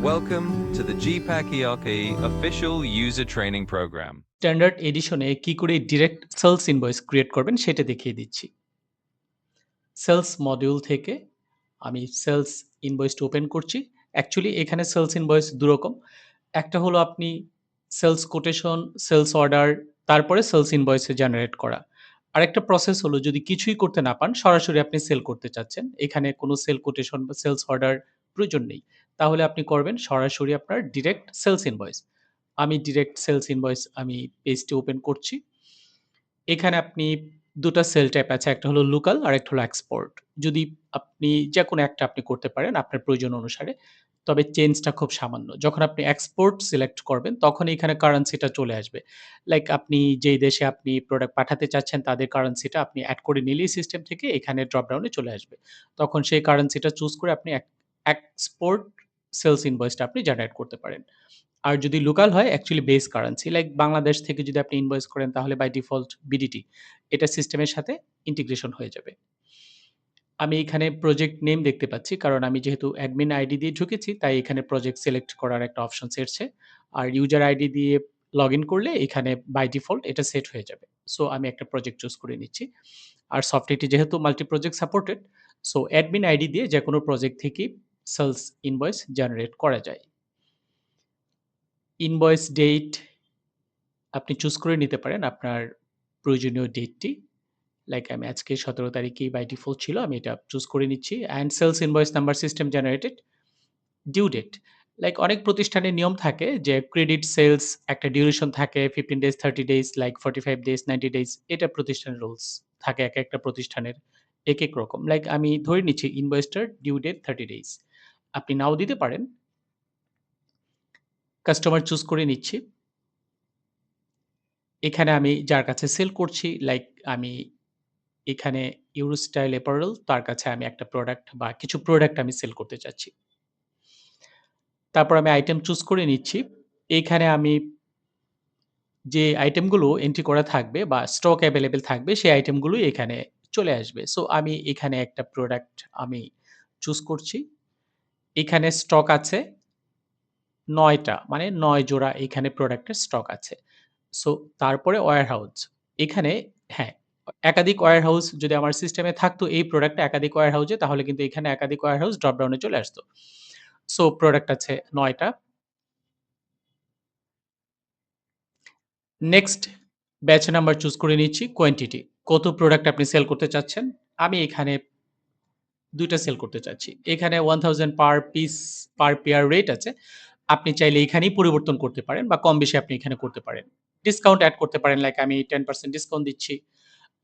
Welcome to the GPAC ERP official user training program. Standard এডিশনে কি করে direct sales invoice create করবেন সেটা দেখিয়ে দিচ্ছি। সেলস মডিউল থেকে আমি সেলস ইনভয়েসটা ওপেন করছি। অ্যাকচুয়ালি এখানে সেলস ইনভয়েস ২ রকম। একটা হলো আপনি সেলস কোটেশন, সেলস অর্ডার, তারপরে সেলস ইনভয়েসে জেনারেট করা। আরেকটা প্রসেস হলো যদি কিছুই করতে না পান, সরাসরি আপনি সেল করতে চাচ্ছেন। এখানে কোনো সেল কোটেশন বা সেলস অর্ডার প্রয়োজন নেই। তাহলে আপনি করবেন সরাসরি আপনার ডিরেক্ট সেলস ইনভয়েস। আমি ডিরেক্ট সেলস ইনভয়েস আমি পেজটি ওপেন করছি। এখানে আপনি ২ টা সেল টাইপ আছে। একটা হলো লোকাল আরেকটা হলো এক্সপোর্ট। যদি আপনি যেকোনো একটা আপনি করতে পারেন আপনার প্রয়োজন অনুসারে। তবে চেঞ্জটা খুব সামান্য। যখন আপনি এক্সপোর্ট সিলেক্ট করবেন তখন এখানে কারেন্সিটা চলে আসবে। লাইক আপনি যেই দেশে আপনি প্রোডাক্ট পাঠাতে চাচ্ছেন তাদের কারেন্সিটা আপনি এড করে নিলেই সিস্টেম থেকে এখানে ড্রপ ডাউনে চলে আসবে। তখন সেই কারেন্সিটা চুজ করে আপনি এক্সপোর্ট সেলস ইনভয়েসটা আপনি জেনারেট করতে পারেন। আর যদি লোকাল হয় actually base currency like Bangladesh থেকে যদি আপনি ইনভয়েস করেন তাহলে বাই ডিফল্ট বিডিটি এটা সিস্টেমের সাথে ইন্টিগ্রেশন হয়ে যাবে। আমি এখানে প্রজেক্ট নেম দেখতে পাচ্ছি কারণ আমি যেহেতু অ্যাডমিন আইডি দিয়ে ঢুকেছি তাই এখানে প্রজেক্ট সিলেক্ট করার একটা অপশনস এসছে। আর ইউজার আইডি দিয়ে লগইন করলে এখানে বাই ডিফল্ট এটা সেট হয়ে যাবে। সো আমি একটা প্রজেক্ট চুজ করে নিচ্ছি। আর সফটওয়্যারটি যেহেতু multi project supported so admin ID দিয়ে যেকোনো প্রজেক্ট থেকেই সেলস ইনভয়েস জেনারেট করা যায়। ইনভয়েস ডেট আপনি চুজ করে নিতে পারেন আপনার প্রয়োজনীয় ডেটটি। লাইক আমি আজকে ১৭ তারিখেই বাই ডিফল্ট ছিল। আমি এটা চুজ করে নিচ্ছি। And sales invoice number system generated due date. Like অনেক প্রতিষ্ঠানের নিয়ম থাকে যে ক্রেডিট সেলস একটা ডিউরেশন থাকে 15 days, 30 days, like 45 days, 90 days এটা প্রতিষ্ঠানের রুলস থাকে একেকটা প্রতিষ্ঠানের একেক রকম। লাইক আমি ধরে নিচ্ছি ইনভয়েসটার ডিউ ডেট 30 ডেজ। আপনি নাও দিতে পারেন। কাস্টমার চুজ করে নিচ্ছি। এখানে আমি যার কাছে সেল করছি লাইক আমি এখানে ইউরোস্টাইল অ্যাপারেল তার কাছে আমি একটা প্রোডাক্ট বা কিছু প্রোডাক্ট আমি সেল করতে চাচ্ছি। তারপর আমি আইটেম চুজ করে নিচ্ছি। এইখানে আমি যে আইটেমগুলো এন্ট্রি করা থাকবে বা স্টক অ্যাভেইলেবল থাকবে সেই আইটেমগুলোই এখানে চলে আসবে। সো আমি এখানে একটা প্রোডাক্ট আমি চুজ করছি। এখানে স্টক আছে ৯ টা মানে ৯ জোড়া এখানে প্রোডাক্টের স্টক আছে। সো তারপরে ওয়্যারহাউস। এখানে হ্যাঁ, একাধিক ওয়্যারহাউস যদি আমার সিস্টেমে থাকতো এই প্রোডাক্টটা একাধিক ওয়্যারহাউসে তাহলে কিন্তু এখানে একাধিক ওয়্যারহাউস ড্রপ ডাউনে চলে আসতো। সো প্রোডাক্ট আছে ৯ টা। নেক্সট ব্যাচ নাম্বার চুজ করে নিচ্ছি কোয়ান্টিটি। কত প্রোডাক্ট আপনি সেল করতে চাচ্ছেন? আমি এখানে ২ টা সেল করতে চাচ্ছি। এখানে 1000 per piece per pair rate আছে। আপনি চাইলে এখানেই পরিবর্তন করতে পারেন বা কম বেশি আপনি এখানে করতে পারেন। ডিসকাউন্ট এড করতে পারেন লাইক আমি 10% ডিসকাউন্ট দিচ্ছি।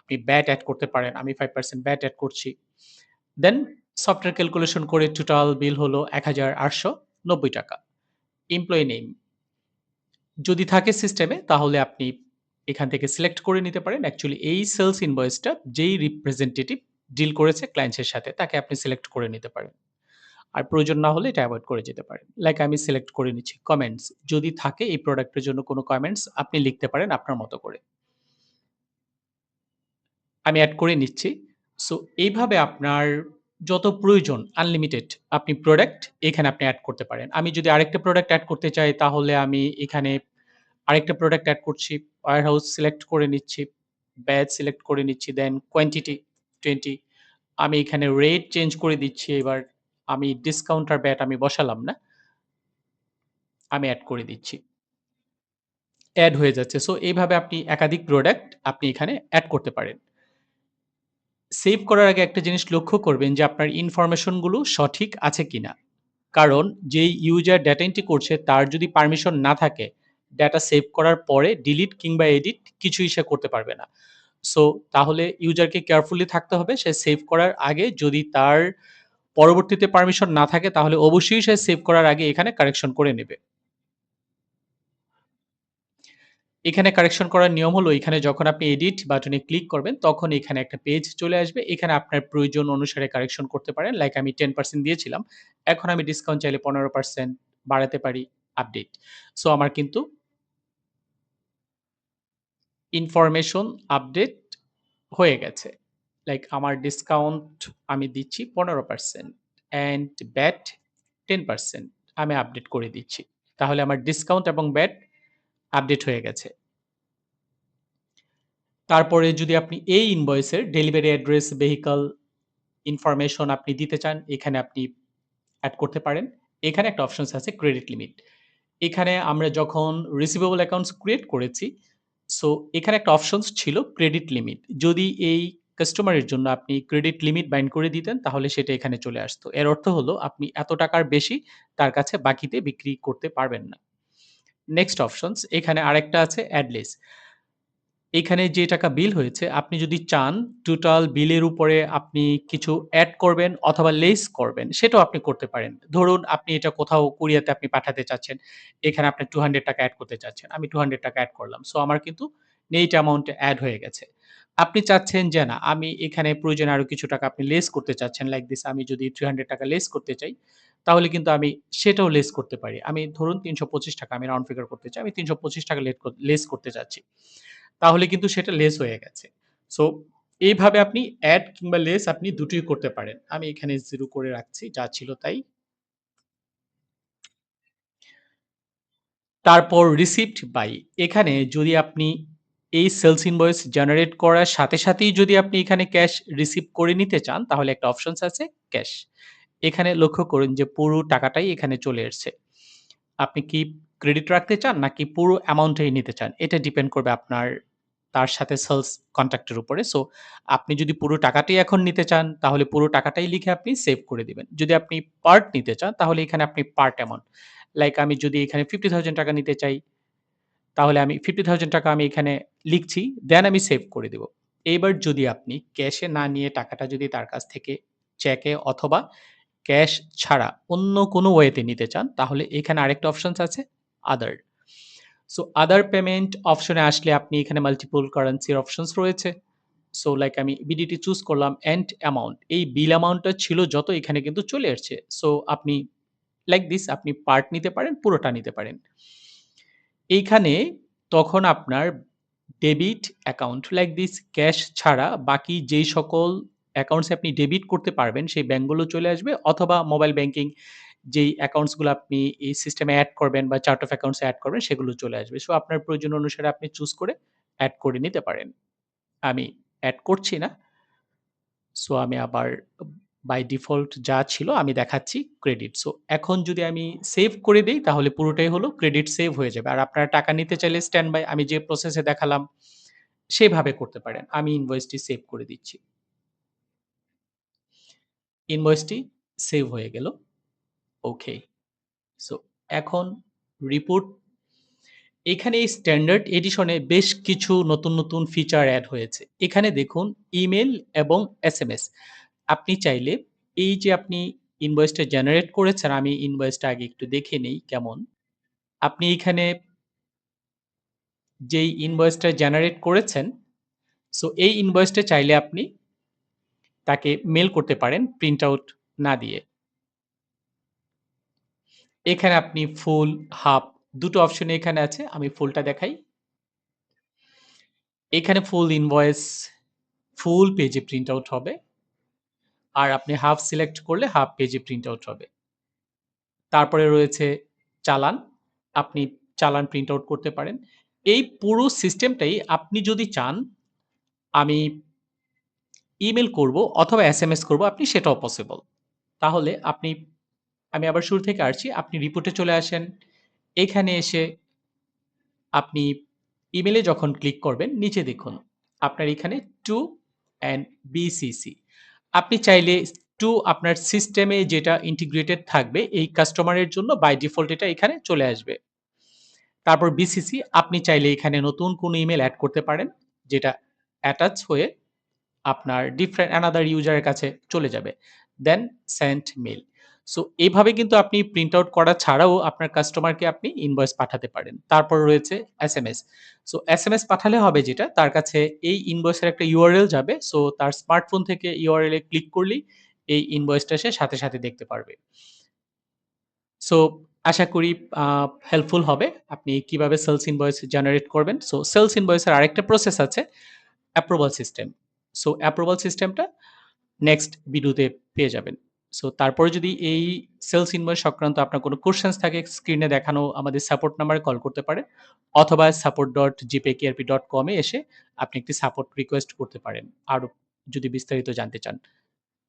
আপনি ব্যাট এড করতে পারেন। আমি 5% ব্যাট এড করছি। দেন সফটওয়্যার ক্যালকুলেশন করে টোটাল বিল হলো ৳১,৮৯০ এমপ্লয়ি নেম যদি থাকে সিস্টেমে তাহলে আপনি এখান থেকে সিলেক্ট করে নিতে পারেন। অ্যাকচুয়ালি এই সেলস ইনভয়েসটা যেই রিপ্রেজেন্টেটিভ ডিল করেছে ক্লায়েন্টস এর সাথে তাকে আপনি সিলেক্ট করে নিতে পারেন। আর প্রয়োজন না হলে এটা এভয়েড করে যেতে পারেন। লাইক আমি সিলেক্ট করে নিচ্ছি কমেন্টস। যদি থাকে এই প্রোডাক্টের জন্য কোনো কমেন্টস আপনি লিখতে পারেন আপনার মতো করে। আমি এড করে নিচ্ছি। সো এইভাবে আপনার যত প্রয়োজন আনলিমিটেড আপনি প্রোডাক্ট এখানে আপনি এড করতে পারেন। আমি যদি আরেকটা প্রোডাক্ট এড করতে চাই তাহলে আমি এখানে আরেকটা প্রোডাক্ট এড করছি। ওয়্যারহাউস সিলেক্ট করে নিচ্ছি। ব্যাচ সিলেক্ট করে নিচ্ছি। দেন কোয়ান্টিটি 20 আমি এখানে রেট চেঞ্জ করে দিচ্ছি এবার। আমি ডিসকাউন্ট আর ব্যাট আমি বসালাম না। আমি এড করে দিচ্ছি। এড হয়ে যাচ্ছে। সো এইভাবে আপনি একাধিক প্রোডাক্ট আপনি এখানে এড করতে পারেন। সেভ করার আগে একটা জিনিস লক্ষ্য করবেন যে আপনার ইনফরমেশন গুলো সঠিক আছে কিনা। কারণ যেই ইউজার ডেটা এন্ট্রি করছে তার যদি পারমিশন না থাকে, ডেটা সেভ করার পরে ডিলিট কিংবা এডিট কিছুই সে করতে পারবে না। সো তাহলে ইউজারকে কেয়ারফুলি থাকতে হবে। সে সেভ করার আগে যদি তার পরবর্তীতে পারমিশন না থাকে তাহলে অবশ্যই সে সেভ করার আগে এখানে কারেকশন করে নেবে। এখানে কারেকশন করার নিয়ম হলো এখানে যখন আপনি এডিট বাটনে ক্লিক করবেন তখন এখানে একটা পেজ চলে আসবে। এখানে আপনার প্রয়োজন অনুসারে কারেকশন করতে পারেন। লাইক আমি 10% দিয়েছিলাম। এখন আমি ডিসকাউন্ট চাইলে 15% বাড়াতে পারি, আপডেট। সো আমার কিন্তু ইনফরমেশন আপডেট হয়ে গেছে। লাইক আমার ডিসকাউন্ট আমি দিচ্ছি 15% অ্যান্ড ভ্যাট 10%। আমি আপডেট করে দিচ্ছি। তাহলে আমার ডিসকাউন্ট এবং ভ্যাট আপডেট হয়ে গেছে। তারপরে যদি আপনি এই ইনভয়েসের ডেলিভারি অ্যাড্রেস, ভেহিকল ইনফরমেশন আপনি দিতে চান, এখানে আপনি এড করতে পারেন। এখানে একটা অপশনস আছে ক্রেডিট লিমিট। এখানে আমরা যখন রিসিভেবল অ্যাকাউন্টস ক্রিয়েট করেছি, সো এখানে একটা অপশনস ছিল ক্রেডিট লিমিট। যদি এই কাস্টমারের জন্য আপনি ক্রেডিট লিমিট বাইন্ড করে দিতেন, তাহলে সেটা এখানে চলে আসতো। এর অর্থ হলো আপনি এত টাকার বেশি তার কাছে বাকিতে বিক্রি করতে পারবেন না। নেক্সট অপশনস এখানে আরেকটা আছে অ্যাডলেস। এখানে যে টাকা বিল হয়েছে, আপনি যদি চান টোটাল বিলের উপরে আপনি কিছু এড করবেন অথবা লেস করবেন, সেটাও আপনি করতে পারেন। ধরুন আপনি এটা কোথাও কুরিয়াতে আপনি পাঠাতে চাচ্ছেন। এখানে আপনি ৳200 এড করতে চাচ্ছেন। আমি ৳200 এড করলাম। সো আমার কিন্তু নেট অ্যামাউন্ট এড হয়ে গেছে। আপনি চাচ্ছেন যে না, আমি এখানে প্রয়োজনে আরো কিছু টাকা আপনি লেস করতে চাচ্ছেন। লাইক দিস আমি যদি ৳300 লেস করতে চাই, তাহলে কিন্তু আমি সেটাও লেস করতে পারি। আমি ধরুন ৳325 আমি রাউন্ড ফিগার করতে চাই। আমি ৳325 লেস করতে চাচ্ছি। তাহলে কিন্তু সেটা লেস হয়ে গেছে। সো এইভাবে আপনি এড কিংবা লেস আপনি দুটোই করতে পারেন। আমি এখানে 0 করে রাখছি। যা ছিল তাই। তারপর রিসিপ্ট বাই। এখানে যদি আপনি এই সেলস ইনভয়েস জেনারেট করার সাথে সাথেই যদি আপনি এখানে ক্যাশ রিসিভ করে নিতে চান, তাহলে একটা অপশনস আছে ক্যাশ। এখানে লক্ষ্য করুন যে পুরো টাকাটাই এখানে চলে এসছে। আপনি কি ক্রেডিট রাখতে চান নাকি পুরো অ্যামাউন্টটাই নিতে চান? এটা ডিপেন্ড করবে আপনার তার সাথে সেলস কনট্যাক্ট এর উপরে। সো আপনি যদি পুরো টাকাটাই এখন নিতে চান, তাহলে পুরো টাকাটাই লিখে আপনি সেভ করে দিবেন। যদি আপনি পার্ট নিতে চান, তাহলে এখানে আপনি পার্ট অ্যামাউন্ট। লাইক আমি যদি এখানে ৳50,000 নিতে চাই, তাহলে আমি ৳50,000 আমি এখানে লিখছি, দেন আমি সেভ করে দিব। এইবার যদি আপনি ক্যাশে না নিয়ে টাকাটা যদি তার কাছ থেকে চেকে অথবা ক্যাশ ছাড়া অন্য কোনো ওয়েতে নিতে চান, তাহলে এখানে আরেকটা অপশনস আছে আদার। সো আদার পেমেন্ট অপশনে আসলে আপনি এখানে মাল্টিপল কারেন্সির অপশনস রয়েছে। সো লাইক আমি বিডিটি চুজ করলাম এন্ড অ্যামাউন্ট। এই বিল অ্যামাউন্টটা ছিল যত এখানে কিন্তু চলে আসছে। সো আপনি লাইক দিস আপনি পার্ট নিতে পারেন, পুরোটা নিতে পারেন। এইখানে তখন আপনার debit account like this cash ছাড়া বাকি যেই সকল অ্যাকাউন্টস আপনি ডেবিট করতে পারবেন সেই ব্যাংকগুলো চলে আসবে অথবা মোবাইল ব্যাংকিং যেই অ্যাকাউন্টস গুলো আপনি এই সিস্টেমে এড করবেন বা চার্ট অফ অ্যাকাউন্টস এ এড করবেন সেগুলো চলে আসবে। সো আপনার প্রয়োজন অনুসারে আপনি চুজ করে এড করে নিতে পারেন। আমি এড করছি না। সো আমি আবার বাই ডিফল্ট যা ছিল আমি দেখাচ্ছি ক্রেডিট। সো এখন যদি আমি সেভ করে দেই তাহলে পুরোটাই হলো ক্রেডিট সেভ হয়ে যাবে। আর আপনারা টাকা নিতে চাইলে স্ট্যান্ড বাই আমি যে প্রসেস এ দেখালাম সেভাবে করতে পারেন। আমি ইনভয়েসটি সেভ করে দিচ্ছি। ইনভয়েসটি সেভ হয়ে গেল। ওকে। সো এখন রিপোর্ট এখানে এই স্ট্যান্ডার্ড এডিশনে বেশ কিছু নতুন ফিচার এড হয়েছে। এখানে দেখুন ইমেইল এবং এসএমএস। আপনি চাইলে এই যে আপনি ইনভয়েসটা জেনারেট করেছেন, আমি ইনভয়েসটা আগে একটু দেখে নেই কেমন। আপনি এখানে যেই ইনভয়েসটা জেনারেট করেছেন, সো এই ইনভয়েসটা চাইলে আপনি তাকে মেইল করতে পারেন প্রিন্ট আউট না দিয়ে। এখানে আপনি ফুল, হাফ ২ টো অপশন এখানে আছে। আমি ফুলটা দেখাই। এখানে ফুল ইনভয়েস ফুল পেজে প্রিন্ট আউট হবে। আর আপনি হাফ সিলেক্ট করলে হাফ পেজে প্রিন্ট আউট হবে। তারপরে রয়েছে চালান। আপনি চালান প্রিন্ট আউট করতে পারেন। এই পুরো সিস্টেমটাই আপনি যদি চান আমি ইমেইল করব অথবা এসএমএস করব আপনি সেটাও পসিবল। তাহলে আমি আবার শুরু থেকে আসছি। আপনি রিপোর্টে চলে আসেন। এখানে এসে আপনি ইমেইলে যখন ক্লিক করবেন নিচে দেখুন আপনার এখানে টু অ্যান্ড বিসিসি। আপনি চাইলে টু আপনার সিস্টেমে যেটা ইন্টিগ্রেটেড থাকবে এই কাস্টমারের জন্য বাই ডিফল্ট এটা এখানে চলে আসবে। তারপর বিসিসি আপনি চাইলে এখানে নতুন কোনো ইমেইল এড করতে পারেন যেটা অ্যাটাচ হয়ে আপনার ডিফারেন্ট অ্যানাদার ইউজারের কাছে চলে যাবে। দেন সেন্ড মেইল। সো এভাবে কিন্তু আপনি প্রিন্ট আউট করা ছাড়াও আপনার কাস্টমারকে আপনি ইনভয়েস পাঠাতে পারেন। তারপর রয়েছে এসএমএস। সো এসএমএস পাঠালে হবে যেটা তার কাছে এই ইনভয়েসের একটা ইউআরএল যাবে। সো তার স্মার্টফোন থেকে ইউআরএল এ ক্লিক করলেই এই ইনভয়েসটা সে সাথে দেখতে পারবে। সো আশা করি আ হেল্পফুল হবে। আপনি কিভাবে সেলস ইনভয়েস জেনারেট করবেন। সো সেলস ইনভয়েসের আরেকটা প্রসেস আছে অ্যাপ্রুভাল সিস্টেম। সো অ্যাপ্রুভাল সিস্টেমটা নেক্সট ভিডিওতে পেয়ে যাবেন। সো তারপরে যদি এই সেলস ইনভয়েস সংক্রান্ত আপনার কোনো কোয়েশ্চেনস থাকে স্ক্রিনে দেখানো আমাদের সাপোর্ট নাম্বারে কল করতে পারেন অথবা support.gpakrp.com এ এসে আপনি একটি সাপোর্ট রিকোয়েস্ট করতে পারেন। আরো যদি বিস্তারিত জানতে চান।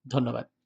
ধন্যবাদ।